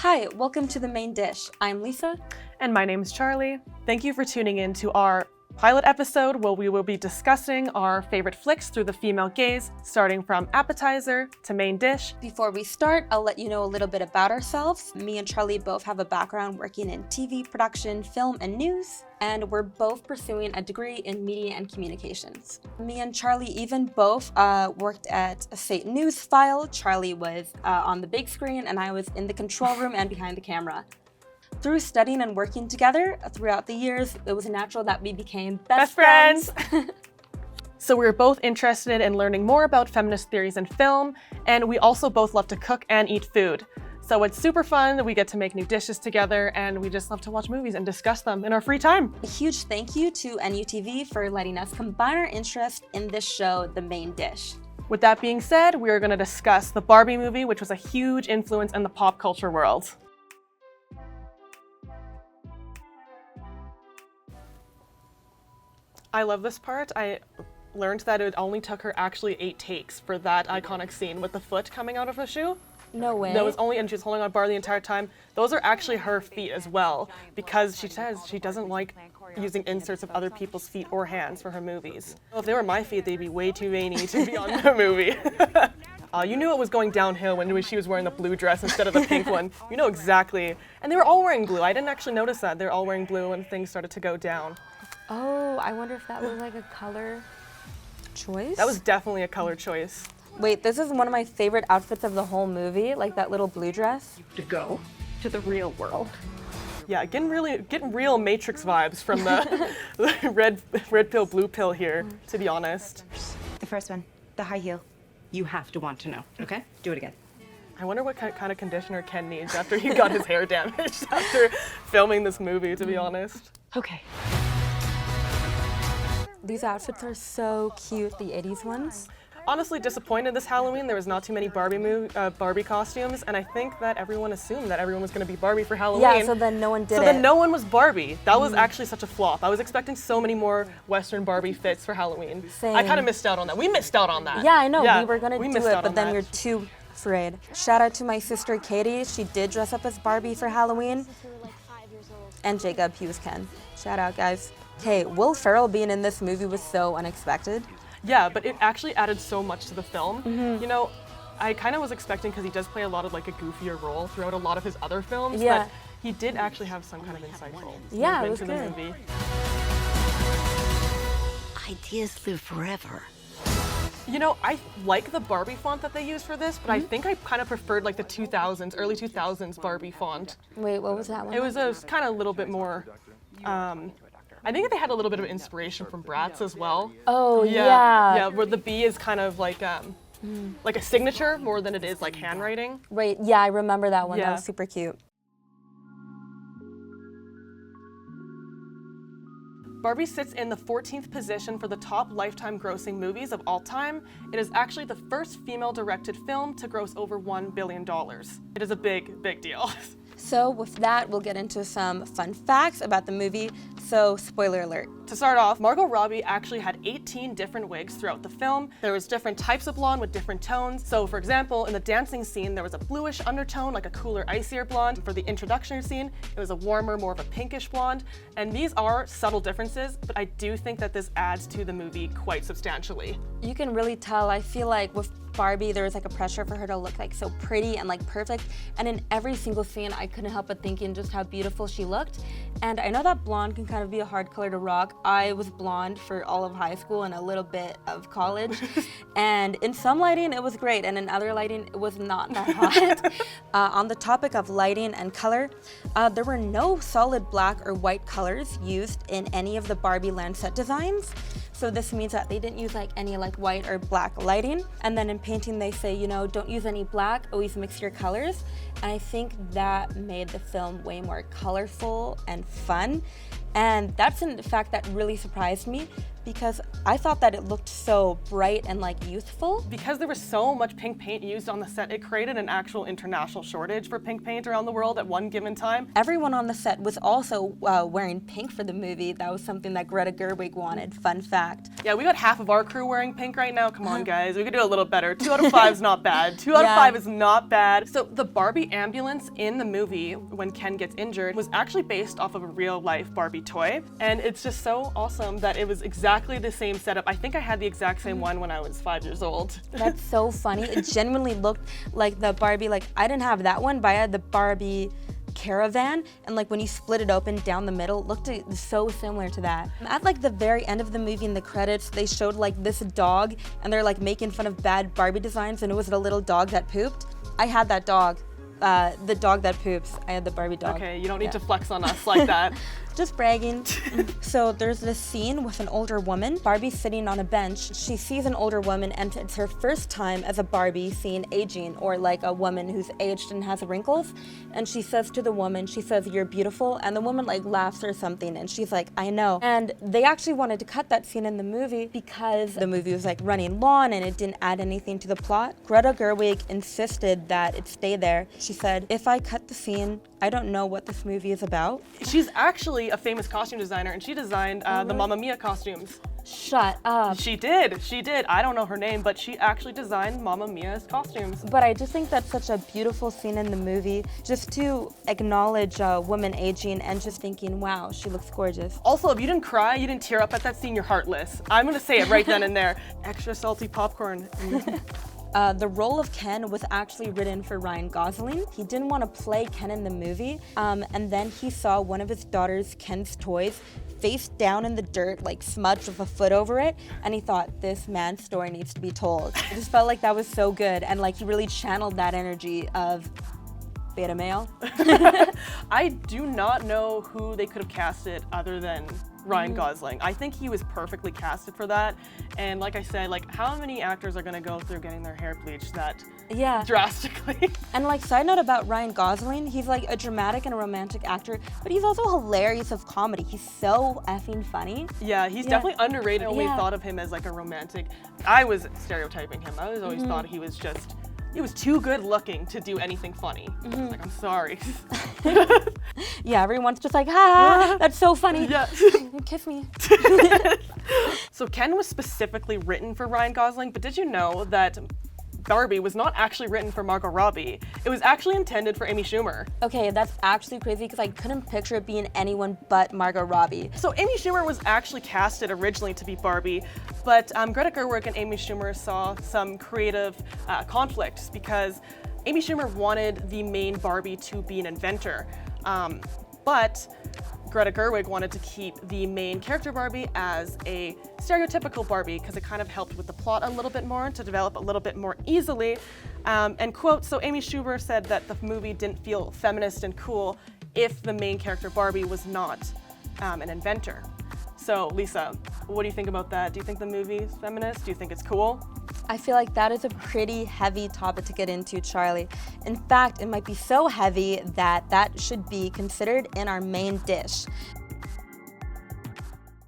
Hi, welcome to The Main Dish. I'm Lisa. And my name is Charlie. Thank you for tuning in to our pilot episode where we will be discussing our favorite flicks through the female gaze, starting from appetizer to main dish. Before we start, I'll let you know a little bit about ourselves. Me and Charlie both have a background working in TV production, film, and news, and we're both pursuing a degree in media and communications. Me and Charlie even both worked at a state news file. Charlie was on the big screen, and I was in the control room and behind the camera. Through studying and working together throughout the years, it was natural that we became best friends. So we were both interested in learning more about feminist theories in film, and we also both love to cook and eat food. So it's super fun that we get to make new dishes together, and we just love to watch movies and discuss them in our free time. A huge thank you to NUTV for letting us combine our interest in this show, The Main Dish. With that being said, we are going to discuss the Barbie movie, which was a huge influence in the pop culture world. I love this part. I learned that it only took her actually 8 takes for that iconic scene with the foot coming out of the shoe. No way. That was only, and she was holding on bar the entire time. Those are actually her feet as well, because she says she doesn't like using inserts of other people's feet or hands for her movies. If they were my feet, they'd be way too veiny to be on the movie. You knew it was going downhill when she was wearing the blue dress instead of the pink one. You know exactly. And they were all wearing blue. I didn't actually notice that. They're all wearing blue when things started to go down. Oh, I wonder if that was like a color choice? That was definitely a color choice. Wait, this is one of my favorite outfits of the whole movie, like that little blue dress. To go to the real world. Yeah, getting real Matrix vibes from the red pill, blue pill here, to be honest. The first one, the high heel. You have to want to know, okay? Do it again. I wonder what kind of conditioner Ken needs after he got his hair damaged after filming this movie, to be honest. Okay. These outfits are so cute, the 80s ones. Honestly disappointed this Halloween. There was not too many Barbie costumes, and I think that everyone assumed that everyone was going to be Barbie for Halloween. Yeah, so then no one did it. So then no one was Barbie. That was actually such a flop. I was expecting so many more Western Barbie fits for Halloween. Same. I kind of missed out on that. We missed out on that. Yeah, I know. Yeah, we were going to do it, but then you're too afraid. Shout out to my sister Katie. She did dress up as Barbie for Halloween. And Jacob, he was Ken. Shout out, guys. Okay, Will Ferrell being in this movie was so unexpected. Yeah, but it actually added so much to the film. You know, I kind of was expecting, because he does play a lot of like a goofier role throughout a lot of his other films, Yeah. but he did actually have some kind of insightful Yeah, it movement was to good. the movie. Ideas live forever. You know, I like the Barbie font that they used for this, but I think I kind of preferred like the 2000s, early 2000s Barbie font. Wait, what was that one? It was a kind of a little bit more, I think they had a little bit of inspiration from Bratz as well. Oh, yeah. Yeah, where the B is kind of like a signature more than it is like handwriting. Right, yeah, I remember that one. That Yeah. was super cute. Barbie sits in the 14th position for the top lifetime grossing movies of all time. It is actually the first female-directed film to gross over $1 billion. It is a big, big deal. So with that, we'll get into some fun facts about the movie. So spoiler alert. To start off, Margot Robbie actually had 18 different wigs throughout the film. There was different types of blonde with different tones. So for example, in the dancing scene, there was a bluish undertone, like a cooler, icier blonde. For the introductory scene, it was a warmer, more of a pinkish blonde. And these are subtle differences, but I do think that this adds to the movie quite substantially. You can really tell, I feel like with Barbie, there was like a pressure for her to look like so pretty and like perfect. And in every single scene, I couldn't help but thinking just how beautiful she looked. And I know that blonde can kind of be a hard color to rock. I was blonde for all of high school and a little bit of college. And in some lighting, it was great. And in other lighting, it was not that hot. On the topic of lighting and color, there were no solid black or white colors used in any of the Barbie land set designs. So this means that they didn't use like any like white or black lighting. And then in painting, they say, you know, don't use any black, always mix your colors. And I think that made the film way more colorful and fun. And that's in fact that really surprised me because I thought that it looked so bright and like youthful. Because there was so much pink paint used on the set, it created an actual international shortage for pink paint around the world at one given time. Everyone on the set was also wearing pink for the movie. That was something that Greta Gerwig wanted. Fun fact. Yeah, we got half of our crew wearing pink right now. Come on, guys. We could do a little better. 2 out of 5 is not bad. 2 out of 5 is not bad. So the Barbie ambulance in the movie, when Ken gets injured, was actually based off of a real-life Barbie toy. And it's just so awesome that it was exactly the same setup. I think I had the exact same one when I was 5 years old. That's so funny. It genuinely looked like the Barbie, like I didn't have that one, but I had the Barbie caravan, and like when you split it open down the middle, it looked so similar to that. At like the very end of the movie in the credits, they showed like this dog and they're like making fun of bad Barbie designs, and it was a little dog that pooped. I had that dog. The dog that poops. I had the Barbie dog. Okay, you don't need to flex on us like that. Just bragging. So there's this scene with an older woman. Barbie's sitting on a bench. She sees an older woman, and it's her first time as a Barbie seeing aging, or like a woman who's aged and has wrinkles. And she says to the woman, she says, "You're beautiful." And the woman like laughs or something, and she's like, "I know." And they actually wanted to cut that scene in the movie because the movie was like running long and it didn't add anything to the plot. Greta Gerwig insisted that it stay there. She said, "If I cut the scene, I don't know what this movie is about." She's actually a famous costume designer, and she designed the Mamma Mia costumes. Shut up. She did. I don't know her name, but she actually designed Mamma Mia's costumes. But I just think that's such a beautiful scene in the movie, just to acknowledge a woman aging and just thinking, wow, she looks gorgeous. Also, if you didn't cry, you didn't tear up at that scene, you're heartless. I'm gonna say it right then and there. Extra salty popcorn. The role of Ken was actually written for Ryan Gosling. He didn't want to play Ken in the movie, and then he saw one of his daughter's Ken's toys face down in the dirt, like smudged with a foot over it, and he thought, this man's story needs to be told. I just felt like that was so good, and like he really channeled that energy of beta male. I do not know who they could have casted other than Ryan Gosling. I think he was perfectly casted for that. And like I said, like how many actors are gonna go through getting their hair bleached that drastically? And like side note about Ryan Gosling, he's like a dramatic and a romantic actor, but he's also hilarious of comedy. He's so effing funny. Yeah, he's definitely underrated. I only thought of him as like a romantic. I was stereotyping him. I was always thought he was too good looking to do anything funny. Like, I'm sorry. Yeah, everyone's just like, ha, that's so funny. Yeah. Kiss me. So Ken was specifically written for Ryan Gosling, but did you know that Barbie was not actually written for Margot Robbie? It was actually intended for Amy Schumer. Okay, that's actually crazy because I couldn't picture it being anyone but Margot Robbie. So Amy Schumer was actually casted originally to be Barbie, but Greta Gerwig and Amy Schumer saw some creative conflicts because Amy Schumer wanted the main Barbie to be an inventor, but Greta Gerwig wanted to keep the main character Barbie as a stereotypical Barbie because it kind of helped with the plot a little bit more, to develop a little bit more easily. And quote, so Amy Schumer said that the movie didn't feel feminist and cool if the main character Barbie was not an inventor. So Lisa, what do you think about that? Do you think the movie is feminist? Do you think it's cool? I feel like that is a pretty heavy topic to get into, Charlie. In fact, it might be so heavy that that should be considered in our main dish.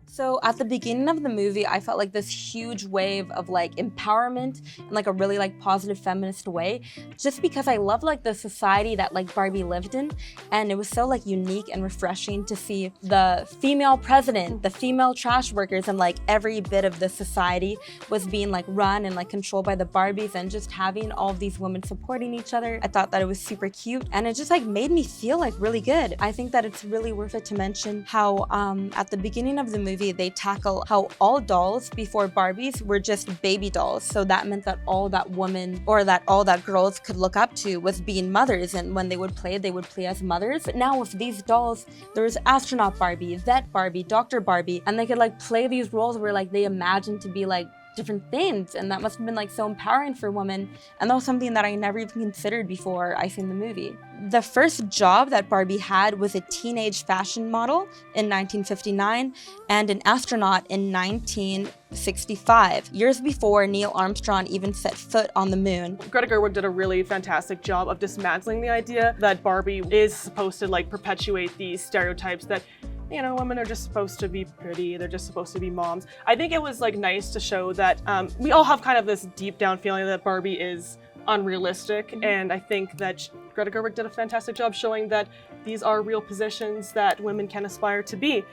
So at the beginning of the movie, I felt like this huge wave of like empowerment in like a really like positive feminist way, just because I love like the society that like Barbie lived in, and it was so like unique and refreshing to see the female president, the female trash workers, and like every bit of the society was being like run and like controlled by the Barbies, and just having all of these women supporting each other. I thought that it was super cute, and it just like made me feel like really good. I think that it's really worth it to mention how at the beginning of the movie, they tackle how all dolls before Barbies were just baby dolls. So that meant that all that woman or that all that girls could look up to was being mothers, and when they would play as mothers. But now with these dolls, there's astronaut Barbie, vet Barbie, Dr. Barbie, and they could like play these roles where like they imagined to be like different things, and that must have been like so empowering for women, and that was something that I never even considered before I seen the movie. The first job that Barbie had was a teenage fashion model in 1959 and an astronaut in 1965, years before Neil Armstrong even set foot on the moon. Greta Gerwig did a really fantastic job of dismantling the idea that Barbie is supposed to like perpetuate these stereotypes that you know, women are just supposed to be pretty, they're just supposed to be moms. I think it was like nice to show that we all have kind of this deep down feeling that Barbie is unrealistic, and I think that Greta Gerwig did a fantastic job showing that these are real positions that women can aspire to be.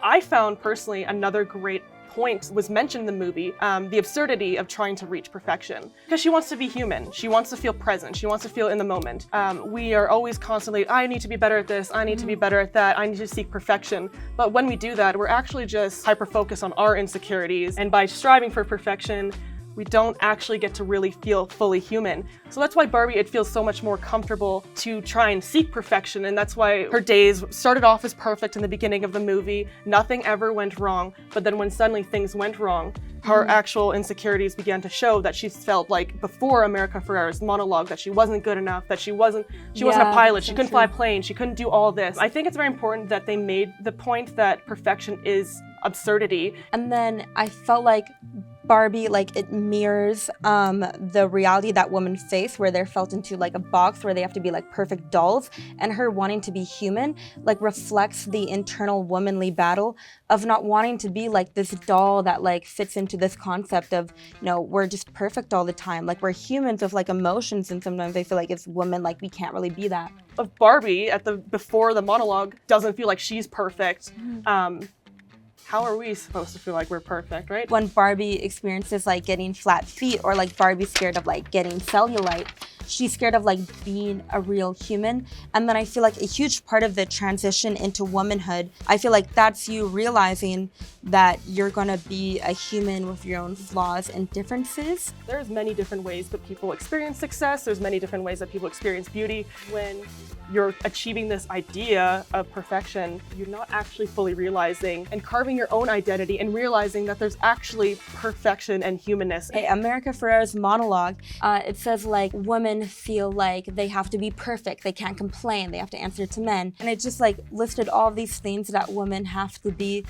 I found personally another great point was mentioned in the movie, the absurdity of trying to reach perfection. Because she wants to be human, she wants to feel present, she wants to feel in the moment. We are always constantly, I need to be better at this, I need to be better at that, I need to seek perfection. But when we do that, we're actually just hyper-focused on our insecurities, and by striving for perfection, we don't actually get to really feel fully human. So that's why Barbie, it feels so much more comfortable to try and seek perfection, and that's why her days started off as perfect in the beginning of the movie. Nothing ever went wrong, but then when suddenly things went wrong, her actual insecurities began to show that she felt like before America Ferrera's monologue that she wasn't good enough, that she wasn't a pilot, she couldn't fly planes, she couldn't do all this. I think it's very important that they made the point that perfection is absurdity. And then I felt like Barbie, like, it mirrors the reality that women face, where they're felt into like a box where they have to be like perfect dolls, and her wanting to be human like reflects the internal womanly battle of not wanting to be like this doll that like fits into this concept of, you know, we're just perfect all the time, like we're humans with like emotions, and sometimes I feel like as women like we can't really be that. Of Barbie before the monologue doesn't feel like she's perfect. How are we supposed to feel like we're perfect, right? When Barbie experiences like getting flat feet, or like Barbie's scared of like getting cellulite, she's scared of like being a real human. And then I feel like a huge part of the transition into womanhood, I feel like that's you realizing that you're gonna be a human with your own flaws and differences. There's many different ways that people experience success. There's many different ways that people experience beauty. When you're achieving this idea of perfection, you're not actually fully realizing and carving your own identity and realizing that there's actually perfection and humanness. Hey, America Ferrera's monologue, it says like women feel like they have to be perfect, they can't complain, they have to answer to men. And it just like listed all these things that women have to be,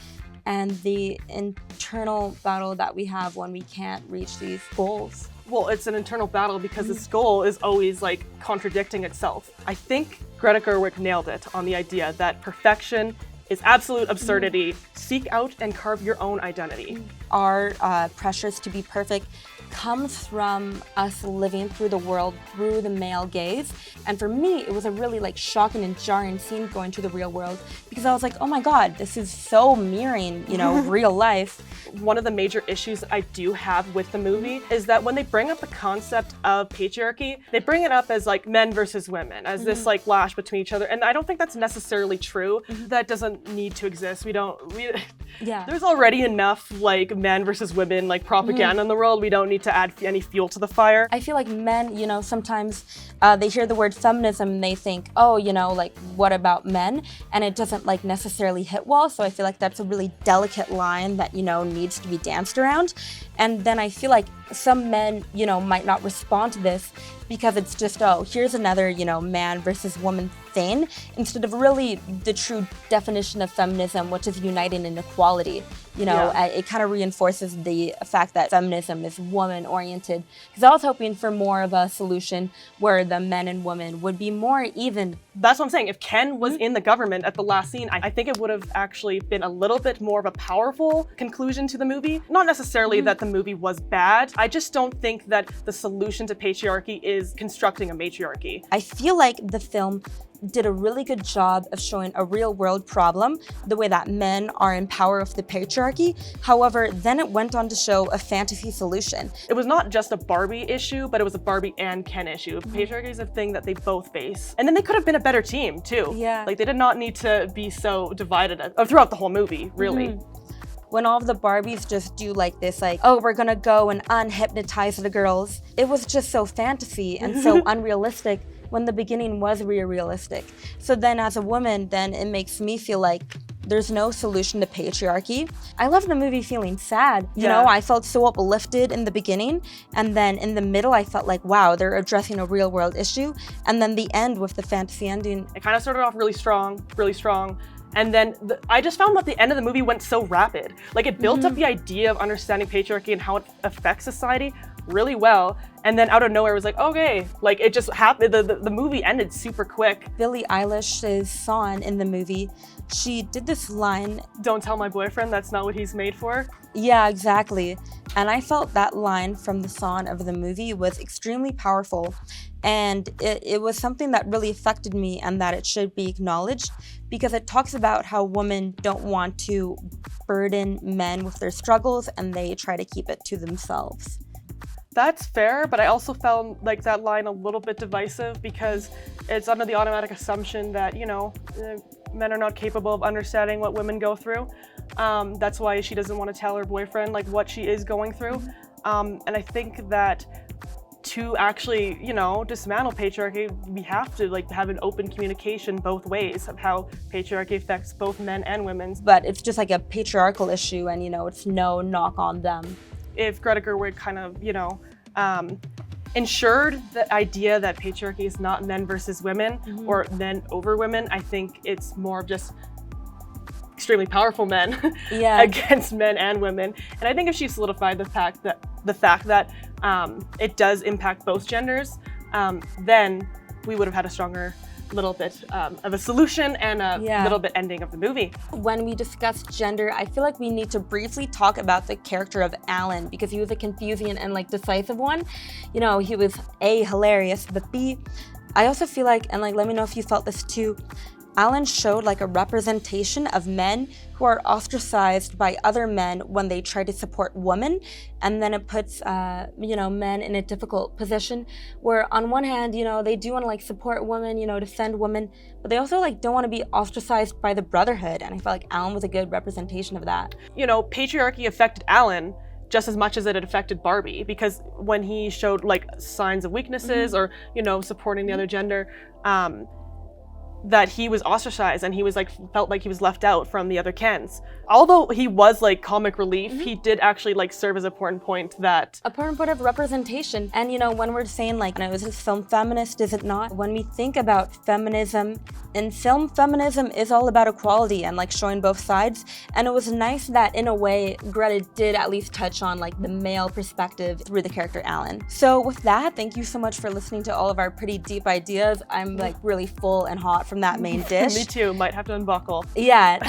and the internal battle that we have when we can't reach these goals. Well, it's an internal battle because this goal is always like contradicting itself. I think Greta Gerwig nailed it on the idea that perfection is absolute absurdity. Seek out and carve your own identity. Our pressures to be perfect comes from us living through the world through the male gaze. And for me, it was a really like shocking and jarring scene going to the real world, because I was like, oh my God, this is so mirroring, you know, real life. One of the major issues I do have with the movie is that when they bring up the concept of patriarchy, they bring it up as like men versus women, as this like lash between each other. And I don't think that's necessarily true. That doesn't need to exist. There's already enough like men versus women like propaganda in the world. We don't need to add any fuel to the fire. I feel like men, you know, sometimes they hear the word feminism and they think, oh, you know, like what about men? And it doesn't like necessarily hit well. So I feel like that's a really delicate line that, you know, needs to be danced around. And then I feel like some men, you know, might not respond to this because it's just, oh, here's another, you know, man versus woman thing, instead of really the true definition of feminism, which is uniting in equality. You know, it kind of reinforces the fact that feminism is woman-oriented. Because I was hoping for more of a solution where the men and women would be more even. That's what I'm saying. If Ken was in the government at the last scene, I think it would have actually been a little bit more of a powerful conclusion to the movie. Not necessarily that the movie was bad. I just don't think that the solution to patriarchy is constructing a matriarchy. I feel like the film did a really good job of showing a real world problem, the way that men are in power of the patriarchy. However, then it went on to show a fantasy solution. It was not just a Barbie issue, but it was a Barbie and Ken issue. Patriarchy is a thing that they both face. And then they could have been a better team too. Yeah. Like they did not need to be so divided throughout the whole movie, really. When all of the Barbies just do like this, like, oh, we're gonna go and unhypnotize the girls. It was just so fantasy and so unrealistic, when the beginning was realistic. So then as a woman, then it makes me feel like there's no solution to patriarchy. I left the movie feeling sad. You know, I felt so uplifted in the beginning, and then in the middle, I felt like, wow, they're addressing a real world issue. And then the end with the fantasy ending. It kind of started off really strong. And then I just found that the end of the movie went so rapid. Like it built up the idea of understanding patriarchy and how it affects society really well. And then out of nowhere, it was like, okay, like it just happened. The movie ended super quick. Billie Eilish's song in the movie, she did this line. Don't tell my boyfriend that's not what he's made for. Yeah, exactly. And I felt that line from the song of the movie was extremely powerful. And it was something that really affected me and that it should be acknowledged because it talks about how women don't want to burden men with their struggles and they try to keep it to themselves. That's fair, but I also found like that line a little bit divisive because it's under the automatic assumption that, you know, men are not capable of understanding what women go through. That's why she doesn't want to tell her boyfriend like what she is going through. And I think that to actually, you know, dismantle patriarchy, we have to like have an open communication both ways of how patriarchy affects both men and women. But it's just like a patriarchal issue and, you know, it's no knock on them. If Greta Gerwig kind of, you know, ensured the idea that patriarchy is not men versus women or men over women, I think it's more of just extremely powerful men against men and women. And I think if she solidified the fact that it does impact both genders, then we would have had a stronger little bit of a solution and a little bit ending of the movie. When we discuss gender, I feel like we need to briefly talk about the character of Allan because he was a confusing and like decisive one. You know, he was A, hilarious, but B, I also feel like, and like let me know if you felt this too, Allan showed like a representation of men who are ostracized by other men when they try to support women, and then it puts you know, men in a difficult position where on one hand, you know, they do want to like support women, you know, defend women, but they also like don't want to be ostracized by the brotherhood, and I felt like Allan was a good representation of that. You know, patriarchy affected Allan just as much as it had affected Barbie, because when he showed like signs of weaknesses or, you know, supporting the other gender, that he was ostracized and he was like felt like he was left out from the other Kens. Although he was like comic relief, he did actually like serve as an important point of representation. And you know, when we're saying like, is this film feminist, is it not? When we think about feminism, in film, feminism is all about equality and like showing both sides. And it was nice that in a way, Greta did at least touch on like the male perspective through the character Allan. So with that, thank you so much for listening to all of our pretty deep ideas. I'm like really full and hot from that main dish. Me too, might have to unbuckle. Yeah.